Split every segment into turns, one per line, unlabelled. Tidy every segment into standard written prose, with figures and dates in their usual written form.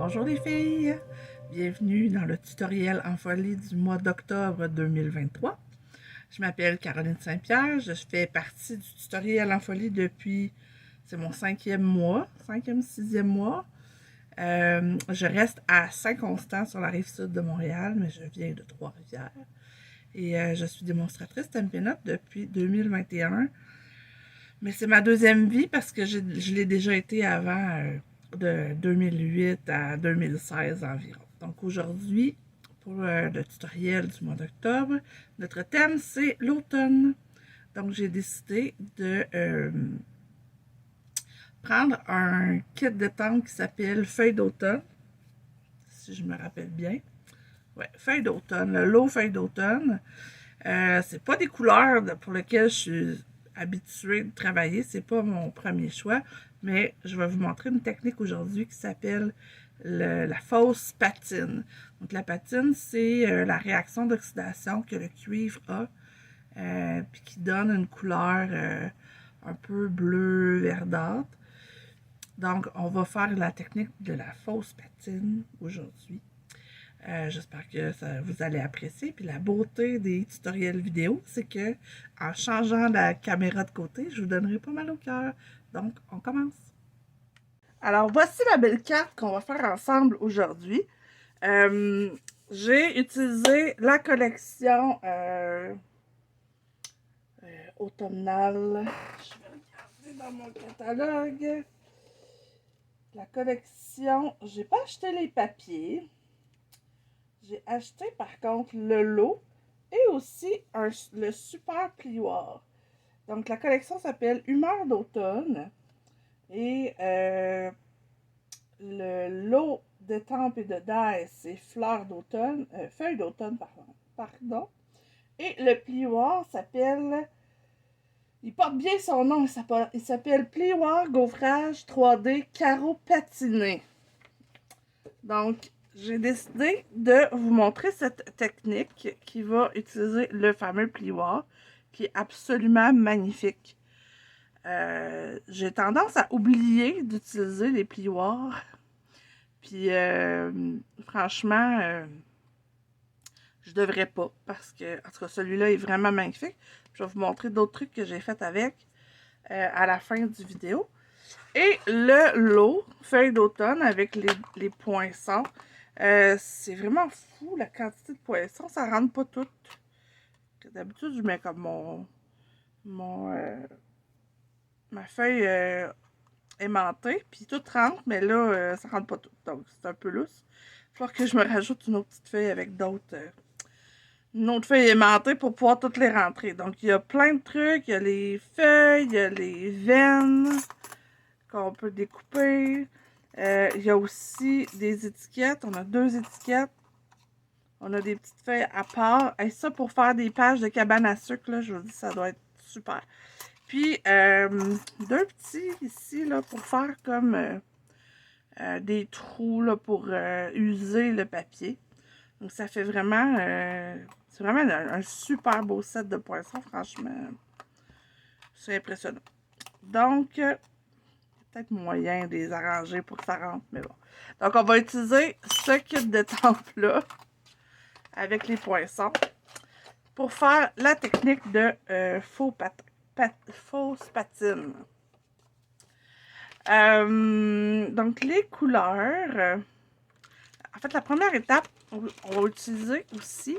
Bonjour les filles, bienvenue dans le tutoriel en folie du mois d'octobre 2023. Je m'appelle Caroline Saint-Pierre, je fais partie du tutoriel en folie depuis, c'est mon sixième mois. Je reste à Saint-Constant sur la rive sud de Montréal, mais je viens de Trois-Rivières. Et je suis démonstratrice Stampin' Up depuis 2021. Mais c'est ma deuxième vie parce que je l'ai déjà été avant de 2008 à 2016 environ. Donc aujourd'hui, pour le tutoriel du mois d'octobre, notre thème c'est l'automne. Donc j'ai décidé de prendre un kit de tente qui s'appelle Feuilles d'automne, si je me rappelle bien. Ouais, Feuilles d'automne, le lot Feuilles d'automne. C'est pas des couleurs pour lesquelles je suis habituée de travailler, c'est pas mon premier choix, mais je vais vous montrer une technique aujourd'hui qui s'appelle la fausse patine. Donc la patine, c'est la réaction d'oxydation que le cuivre a, puis qui donne une couleur un peu bleu verdâtre. Donc on va faire la technique de la fausse patine aujourd'hui. J'espère que vous allez apprécier. Puis la beauté des tutoriels vidéo, c'est que en changeant la caméra de côté, je vous donnerai pas mal au cœur. Donc, on commence. Alors, voici la belle carte qu'on va faire ensemble aujourd'hui. J'ai utilisé la collection automnale. Je vais regarder dans mon catalogue. La collection, j'ai pas acheté les papiers. J'ai acheté par contre le lot et aussi le super plioir. Donc la collection s'appelle Humeur d'automne et le lot d'étampes et de dies c'est Fleurs d'automne, Feuilles d'automne, pardon. Et le plioir s'appelle, il porte bien son nom, il s'appelle Plioir Gaufrage 3D Carreau Patiné. Donc, j'ai décidé de vous montrer cette technique qui va utiliser le fameux plioir, qui est absolument magnifique. J'ai tendance à oublier d'utiliser les plioirs. Puis, franchement, je devrais pas, parce que, en tout cas, celui-là est vraiment magnifique. Je vais vous montrer d'autres trucs que j'ai fait avec à la fin du vidéo. Et le lot Feuilles d'automne avec les poinçons. C'est vraiment fou la quantité de poinçons, ça rentre pas tout. D'habitude, je mets comme ma feuille aimantée, puis tout rentre, mais là, ça rentre pas tout. Donc, c'est un peu lousse. Il va falloir que je me rajoute une autre petite feuille avec une autre feuille aimantée pour pouvoir toutes les rentrer. Donc, il y a plein de trucs. Il y a les feuilles, il y a les veines qu'on peut découper. Il y a aussi des étiquettes. On a 2 étiquettes. On a des petites feuilles à part. Et ça, pour faire des pages de cabane à sucre, là, je vous dis, ça doit être super. Puis, 2 petits ici, là, pour faire comme des trous, là, pour user le papier. Donc, ça fait vraiment... c'est vraiment un super beau set de poinçons, franchement. C'est impressionnant. Donc, peut-être moyen de les arranger pour que ça rentre, mais bon. Donc, on va utiliser ce kit d'étampes-là avec les poinçons pour faire la technique de fausse patine. Donc, les couleurs. En fait, la première étape, on va utiliser aussi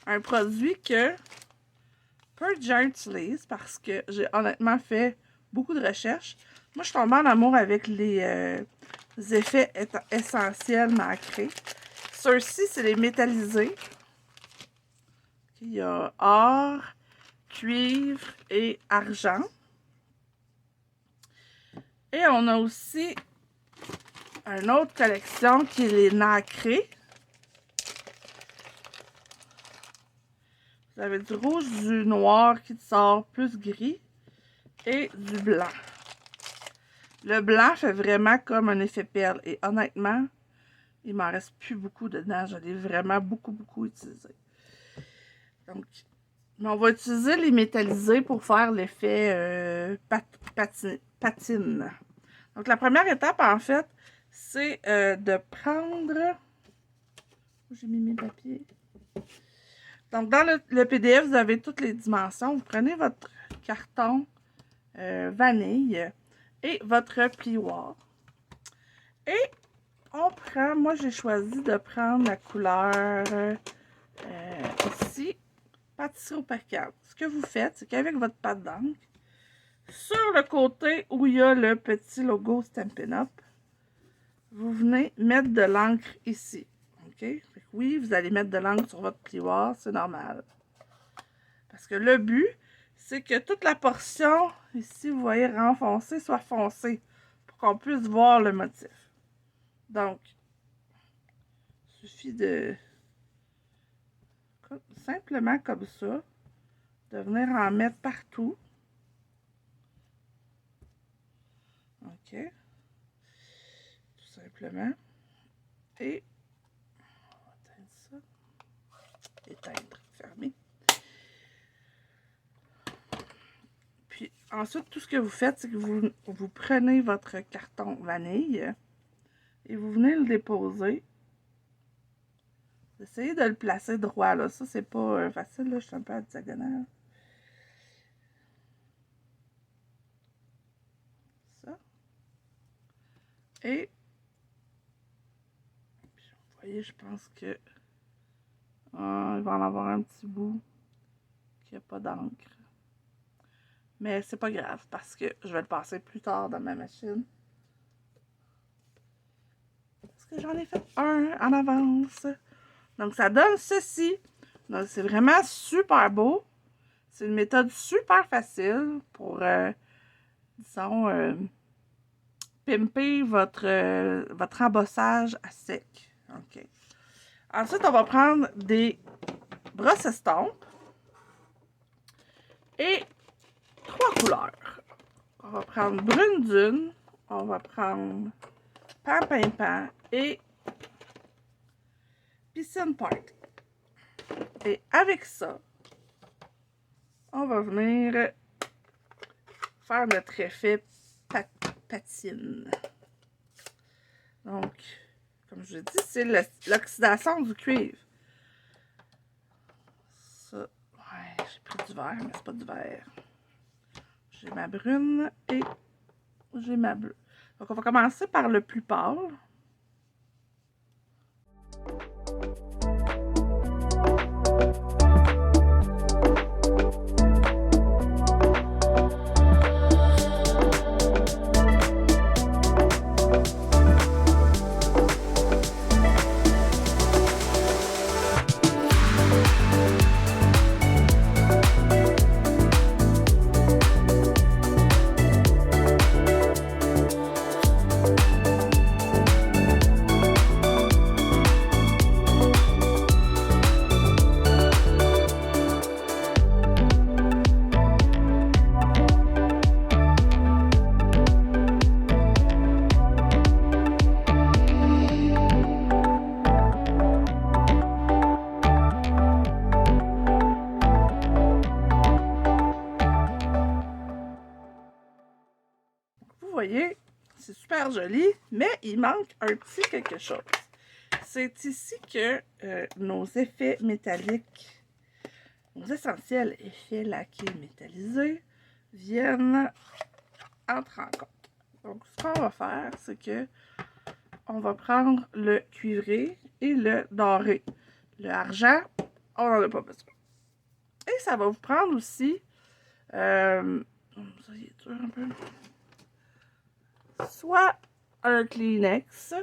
un produit que peu de gens utilisent parce que j'ai honnêtement fait beaucoup de recherches. Moi, je suis tombée en amour avec les effets essentiels nacrés. Ceux-ci, c'est les métallisés. Il y a or, cuivre et argent. Et on a aussi une autre collection qui est les nacrés. Vous avez du rouge, du noir qui sort plus gris et du blanc. Le blanc fait vraiment comme un effet perle. Et honnêtement, il m'en reste plus beaucoup dedans. Je l'ai vraiment beaucoup utilisé. Donc, on va utiliser les métallisés pour faire l'effet patine. Donc, la première étape, en fait, c'est de prendre... J'ai mis mes papiers. Donc, dans le PDF, vous avez toutes les dimensions. Vous prenez votre carton vanille et votre plioir. Et on prend... Moi, j'ai choisi de prendre la couleur ici, pâtisserie au percale. Ce que vous faites, c'est qu'avec votre pâte d'encre, sur le côté où il y a le petit logo Stampin' Up, vous venez mettre de l'encre ici. OK? Fait que oui, vous allez mettre de l'encre sur votre plioir, c'est normal. Parce que le but, c'est que toute la portion, ici, vous voyez, renfoncée, soit foncée, pour qu'on puisse voir le motif. Donc, il suffit de, simplement comme ça, de venir en mettre partout. OK? Tout simplement. Et, on va éteindre ça. Éteindre, fermer. Puis ensuite, tout ce que vous faites, c'est que vous prenez votre carton vanille et vous venez le déposer. Essayez de le placer droit, là. Ça, c'est pas facile, là. Je suis un peu à diagonale. Ça. Et, puis, vous voyez, je pense que il va en avoir un petit bout qui n'a pas d'encre. Mais c'est pas grave parce que je vais le passer plus tard dans ma machine. Parce que j'en ai fait un en avance. Donc, ça donne ceci. Donc, c'est vraiment super beau. C'est une méthode super facile pour, disons, pimper votre embossage à sec. OK. Ensuite, on va prendre des brosses estampes et 3 couleurs. On va prendre brune dune, on va prendre pan et piscine party. Et avec ça, on va venir faire notre effet patine. Donc, comme je dis, c'est l'oxydation du cuivre. Ça, ouais, j'ai pris du vert, mais c'est pas du vert. J'ai ma brune et j'ai ma bleue. Donc, on va commencer par le plus pâle. Vous voyez, c'est super joli, mais il manque un petit quelque chose. C'est ici que nos effets métalliques, nos essentiels effets laqués métallisés viennent entrer en compte. Donc, ce qu'on va faire, c'est que on va prendre le cuivré et le doré. Le argent, on n'en a pas besoin. Et ça va vous prendre aussi, ça y est dur un peu, soit un Kleenex,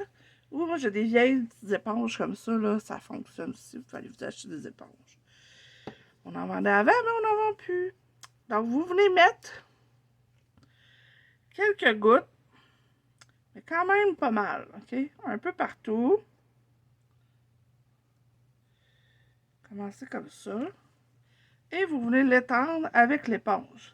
ou moi j'ai des vieilles petites éponges comme ça, là, ça fonctionne aussi. Vous pouvez aller vous acheter des éponges. On en vendait avant, mais on n'en vend plus. Donc, vous venez mettre quelques gouttes, mais quand même pas mal, OK? Un peu partout. Commencez comme ça. Et vous venez l'étendre avec l'éponge.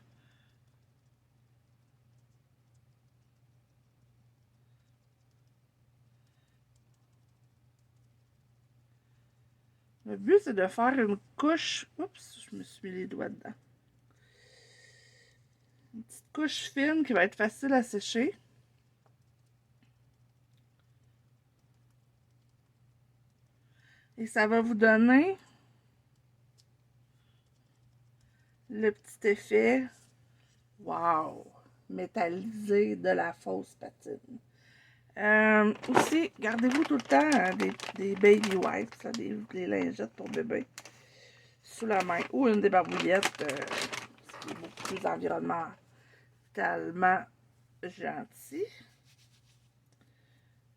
Le but, c'est de faire une couche... Oups, je me suis mis les doigts dedans. Une petite couche fine qui va être facile à sécher. Et ça va vous donner le petit effet, wow, métallisé de la fausse patine. Aussi, gardez-vous tout le temps des baby wipes, là, des lingettes pour bébé sous la main ou une débarbouillette, ce qui est beaucoup plus environnementalement gentil.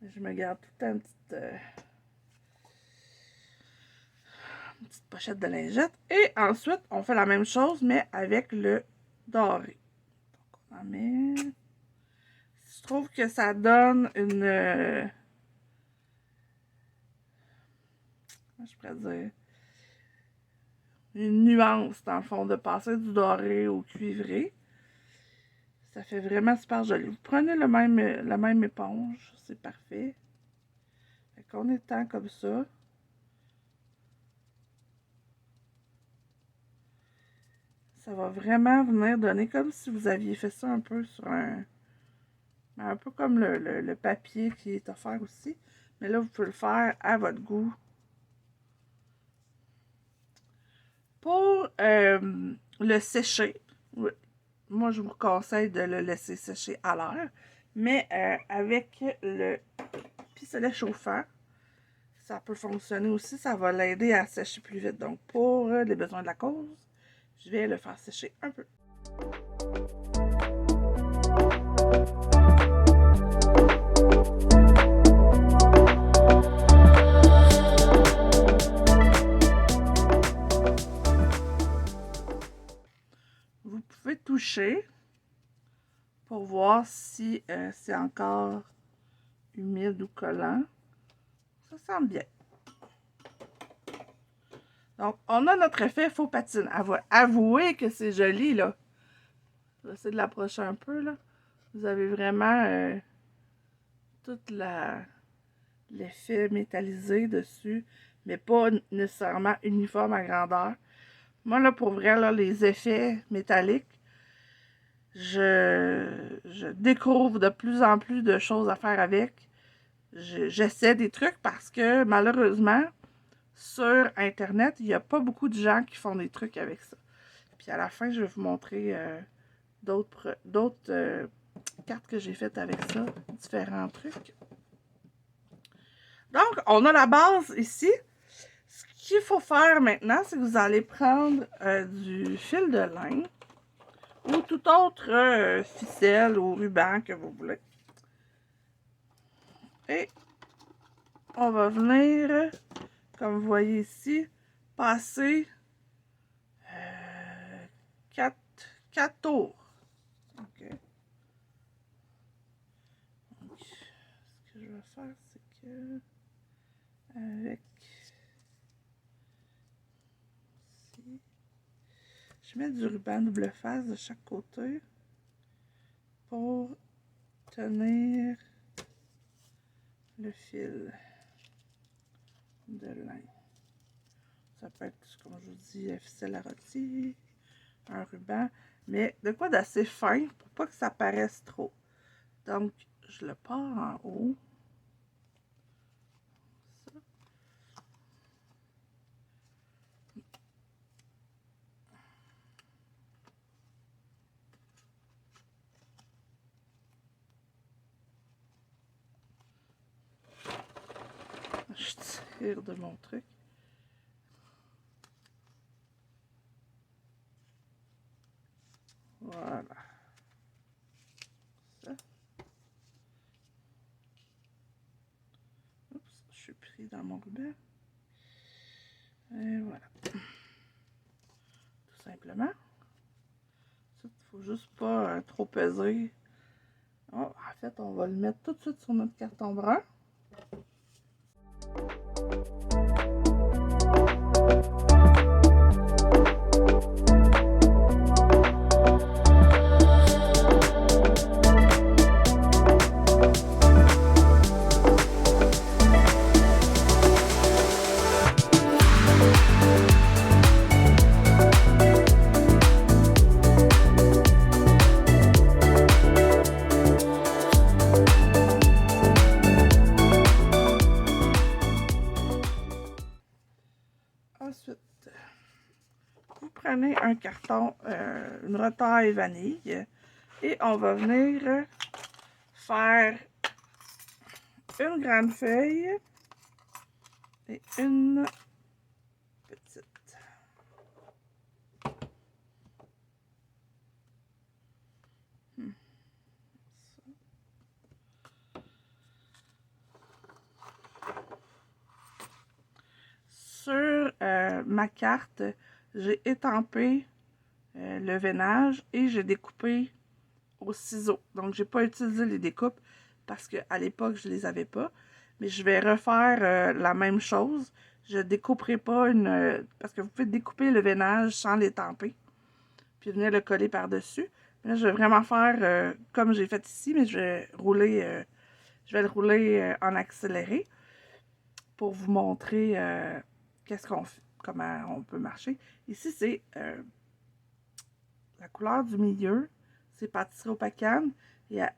Je me garde tout le temps une petite pochette de lingettes. Et ensuite, on fait la même chose, mais avec le doré. Donc, on en met. Je trouve que ça donne une. Comment je pourrais dire? Une nuance, dans le fond, de passer du doré au cuivré. Ça fait vraiment super joli. Vous prenez la même éponge, c'est parfait. Fait qu'on étend comme ça. Ça va vraiment venir donner comme si vous aviez fait ça un peu sur un peu comme le papier qui est offert aussi. Mais là, vous pouvez le faire à votre goût. Pour le sécher, moi, je vous conseille de le laisser sécher à l'air. Mais avec le pistolet chauffant, ça peut fonctionner aussi. Ça va l'aider à sécher plus vite. Donc, pour les besoins de la cause, je vais le faire sécher un peu. Vous pouvez toucher pour voir si c'est encore humide ou collant. Ça sent bien. Donc, on a notre effet faux patine. Avouez que c'est joli, là. Je vais essayer de l'approcher un peu, là. Vous avez vraiment tout l'effet métallisé dessus, mais pas nécessairement uniforme à grandeur. Moi, là, pour vrai, là, les effets métalliques, je découvre de plus en plus de choses à faire avec. J'essaie des trucs parce que, malheureusement, sur Internet, il n'y a pas beaucoup de gens qui font des trucs avec ça. Puis à la fin, je vais vous montrer d'autres cartes que j'ai faites avec ça, différents trucs. Donc, on a la base ici. Ce qu'il faut faire maintenant, c'est que vous allez prendre du fil de lin ou tout autre ficelle ou ruban que vous voulez. Et on va venir, comme vous voyez ici, passer 4 tours. OK. Donc, ce que je vais faire, c'est que avec ici, je mets du ruban double face de chaque côté pour tenir le fil de lin. Ça peut être, comme je vous dis, ficelle à rôti, un ruban, mais de quoi d'assez fin pour pas que ça paraisse trop. Donc, je le pars en haut. Ça. Je tire de mon truc. Voilà. Ça. Oups, je suis pris dans mon ruban. Et voilà. Tout simplement. Il faut juste pas trop peser. Oh, en fait, on va le mettre tout de suite sur notre carton brun. un carton, une retaille vanille. Et on va venir faire une grande feuille et une petite. Sur ma carte, j'ai étampé le veinage et j'ai découpé au ciseau. Donc, j'ai pas utilisé les découpes parce qu'à l'époque, je les avais pas. Mais je vais refaire la même chose. Je découperai pas parce que vous pouvez découper le veinage sans l'étamper. Puis venir le coller par-dessus. Là, je vais vraiment faire comme j'ai fait ici, mais je vais le rouler en accéléré pour vous montrer qu'est-ce qu'on fait, comment on peut marcher. Ici, c'est la couleur du milieu, c'est pâtisserie au pacane. Et à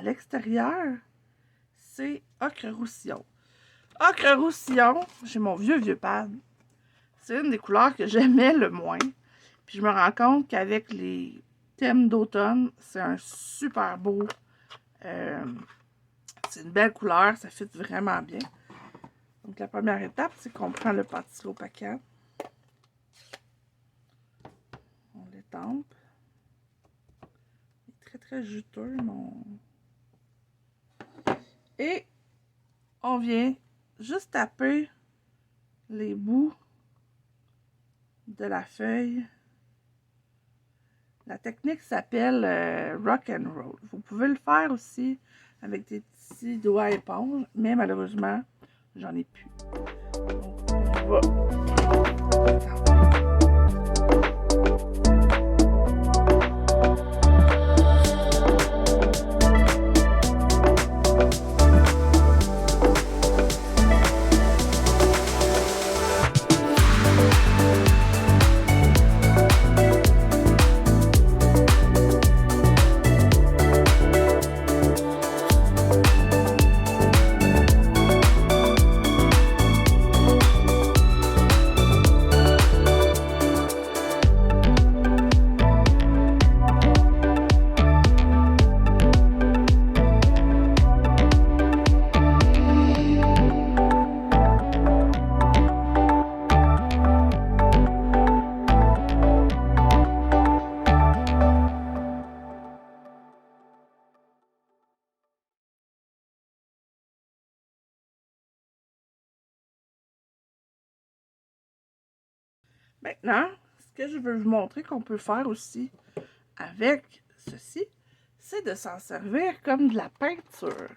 l'extérieur, c'est ocre roussillon. Ocre roussillon, j'ai mon vieux pad. C'est une des couleurs que j'aimais le moins. Puis je me rends compte qu'avec les thèmes d'automne, c'est un super beau. C'est une belle couleur, ça fit vraiment bien. Donc, la première étape, c'est qu'on prend le pâtisserie au pacane. On l'étampe. Il est très, très juteux, mon... Et on vient juste taper les bouts de la feuille. La technique s'appelle rock and roll. Vous pouvez le faire aussi avec des petits doigts éponges, mais malheureusement, j'en ai plus. Donc, on va... Maintenant, ce que je veux vous montrer qu'on peut faire aussi avec ceci, c'est de s'en servir comme de la peinture.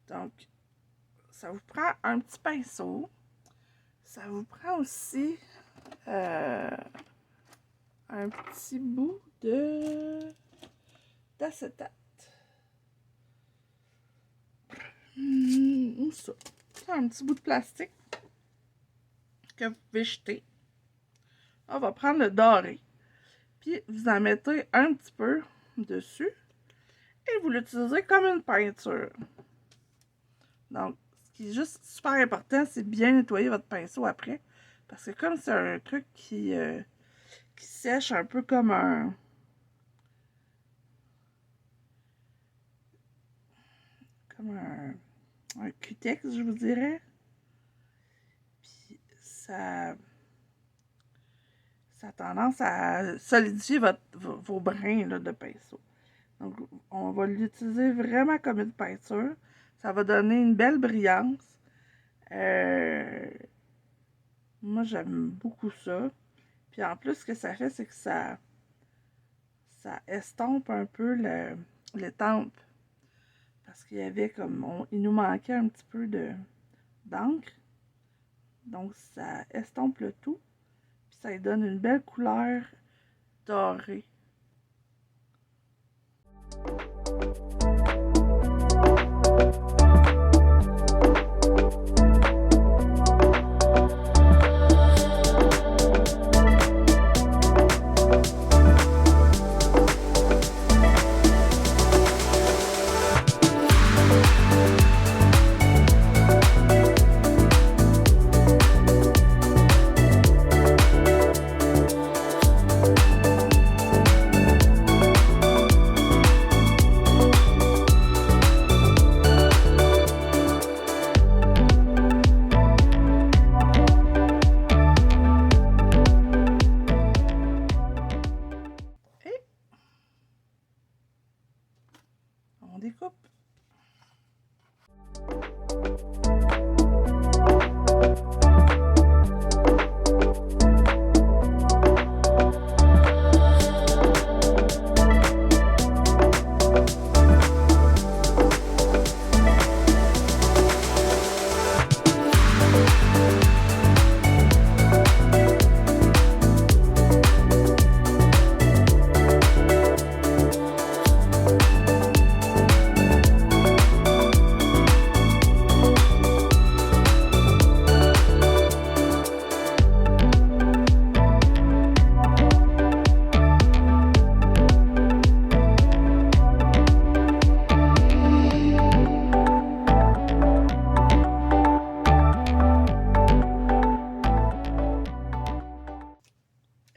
Donc, ça vous prend un petit pinceau. Ça vous prend aussi un petit bout d'acétate. Ou ça. Un petit bout de plastique que vous pouvez jeter. On va prendre le doré. Puis vous en mettez un petit peu dessus. Et vous l'utilisez comme une peinture. Donc, ce qui est juste super important, c'est de bien nettoyer votre pinceau après. Parce que comme c'est un truc qui sèche un peu comme un cutex, je vous dirais. Puis ça a tendance à solidifier vos brins là, de pinceau. Donc, on va l'utiliser vraiment comme une peinture. Ça va donner une belle brillance. Moi, j'aime beaucoup ça. Puis en plus, ce que ça fait, c'est que ça estompe un peu l'étampe. Parce qu'il y avait comme... il nous manquait un petit peu d'encre. Donc, ça estompe le tout. Puis ça lui donne une belle couleur dorée. découpe.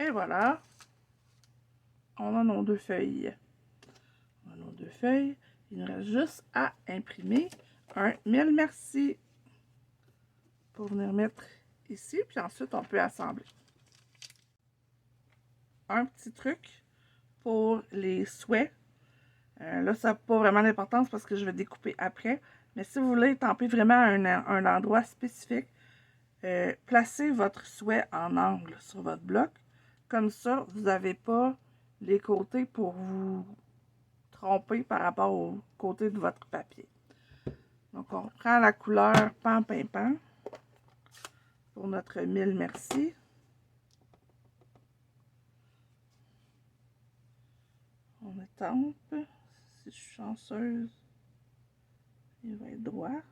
Et voilà, on a nos deux feuilles. On a nos deux feuilles. Il nous reste juste à imprimer un mille merci pour venir mettre ici. Puis ensuite, on peut assembler. Un petit truc pour les souhaits. Là, ça n'a pas vraiment d'importance parce que je vais découper après. Mais si vous voulez tamper vraiment un endroit spécifique, placez votre souhait en angle sur votre bloc. Comme ça, vous n'avez pas les côtés pour vous tromper par rapport au côté de votre papier. Donc, on prend la couleur Pan Pin Pan pour notre mille merci. On étampe. Si je suis chanceuse, il va être droit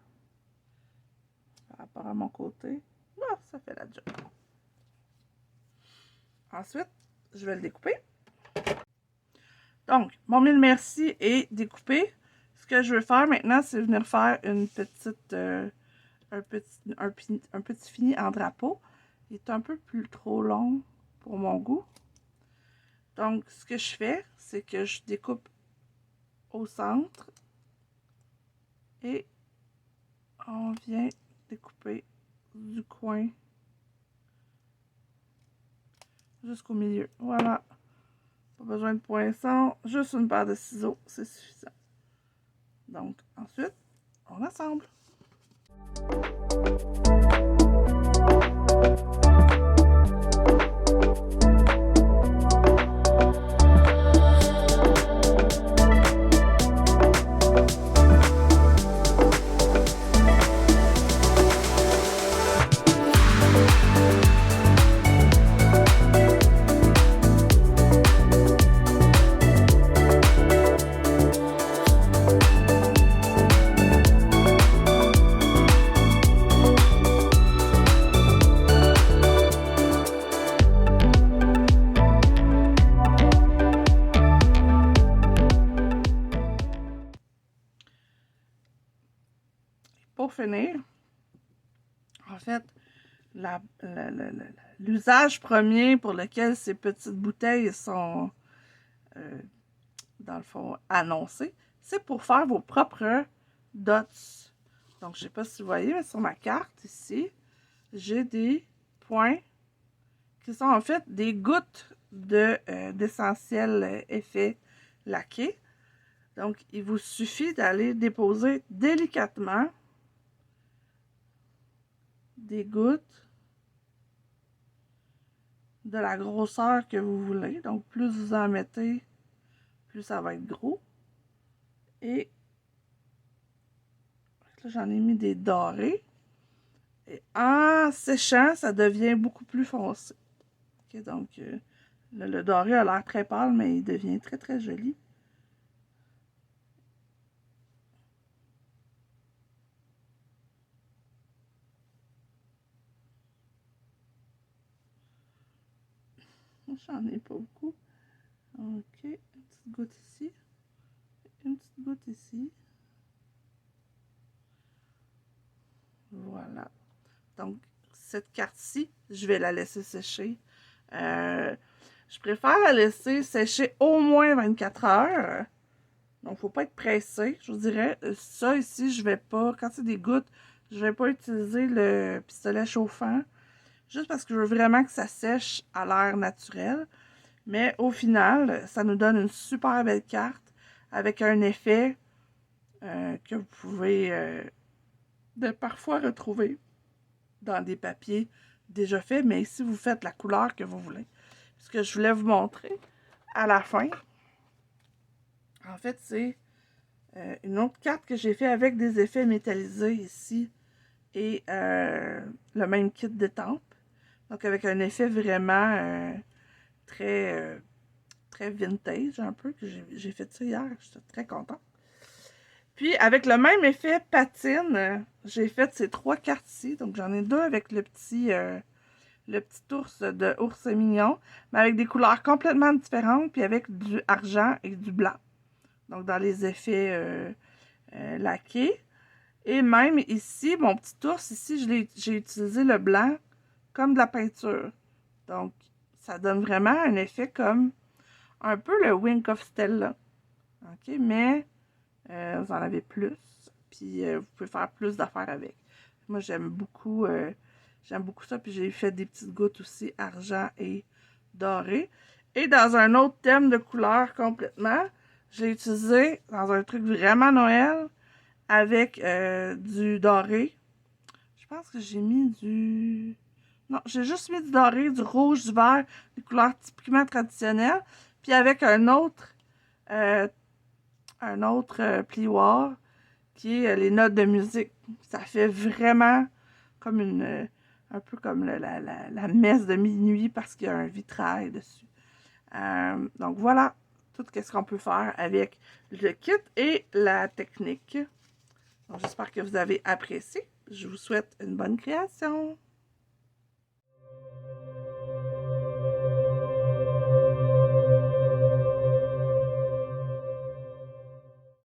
par rapport à mon côté. Ah, ça fait la job. Ensuite, je vais le découper. Donc, mon mille merci est découpé. Ce que je veux faire maintenant, c'est venir faire une petite, un petit fini en drapeau. Il est un peu plus trop long pour mon goût. Donc, ce que je fais, c'est que je découpe au centre et on vient découper du coin jusqu'au milieu. Voilà. Pas besoin de poinçon, juste une paire de ciseaux, c'est suffisant. Donc, ensuite, on assemble. Pour finir, en fait, l'usage premier pour lequel ces petites bouteilles sont, dans le fond, annoncées, c'est pour faire vos propres dots. Donc, je ne sais pas si vous voyez, mais sur ma carte ici, j'ai des points qui sont en fait des gouttes d'essentiel effet laqué. Donc, il vous suffit d'aller déposer délicatement des gouttes de la grosseur que vous voulez. Donc, plus vous en mettez, plus ça va être gros. Et là, j'en ai mis des dorés. Et en séchant, ça devient beaucoup plus foncé. Okay, donc, le doré a l'air très pâle, mais il devient très, très joli. J'en ai pas beaucoup. Ok, une petite goutte ici. Une petite goutte ici. Voilà. Donc, cette carte-ci, je vais la laisser sécher. Je préfère la laisser sécher au moins 24 heures. Donc, il ne faut pas être pressé, je vous dirais. Ça, ici, je vais pas, quand c'est des gouttes, je vais pas utiliser le pistolet chauffant. Juste parce que je veux vraiment que ça sèche à l'air naturel. Mais au final, ça nous donne une super belle carte avec un effet que vous pouvez parfois retrouver dans des papiers déjà faits, mais ici, vous faites la couleur que vous voulez. Ce que je voulais vous montrer à la fin, en fait, c'est une autre carte que j'ai fait avec des effets métallisés ici et le même kit d'étampe. Donc, avec un effet vraiment très, très vintage un peu, que j'ai fait ça hier, j'étais très contente. Puis, avec le même effet patine, j'ai fait ces 3 cartes-ci. Donc, j'en ai 2 avec le petit ours de Ours Mignon, mais avec des couleurs complètement différentes, puis avec du argent et du blanc. Donc, dans les effets laqués. Et même ici, mon petit ours, ici, j'ai utilisé le blanc comme de la peinture. Donc, ça donne vraiment un effet comme un peu le Wink of Stella. OK, mais vous en avez plus. Puis, vous pouvez faire plus d'affaires avec. Moi, j'aime beaucoup ça. Puis, j'ai fait des petites gouttes aussi, argent et doré. Et dans un autre thème de couleur complètement, j'ai utilisé dans un truc vraiment Noël avec du doré. Je pense que j'ai mis du... Non, j'ai juste mis du doré, du rouge, du vert, des couleurs typiquement traditionnelles. Puis avec un autre plioir qui est les notes de musique. Ça fait vraiment comme un peu comme la messe de minuit parce qu'il y a un vitrail dessus. Donc voilà tout ce qu'on peut faire avec le kit et la technique. Donc j'espère que vous avez apprécié. Je vous souhaite une bonne création.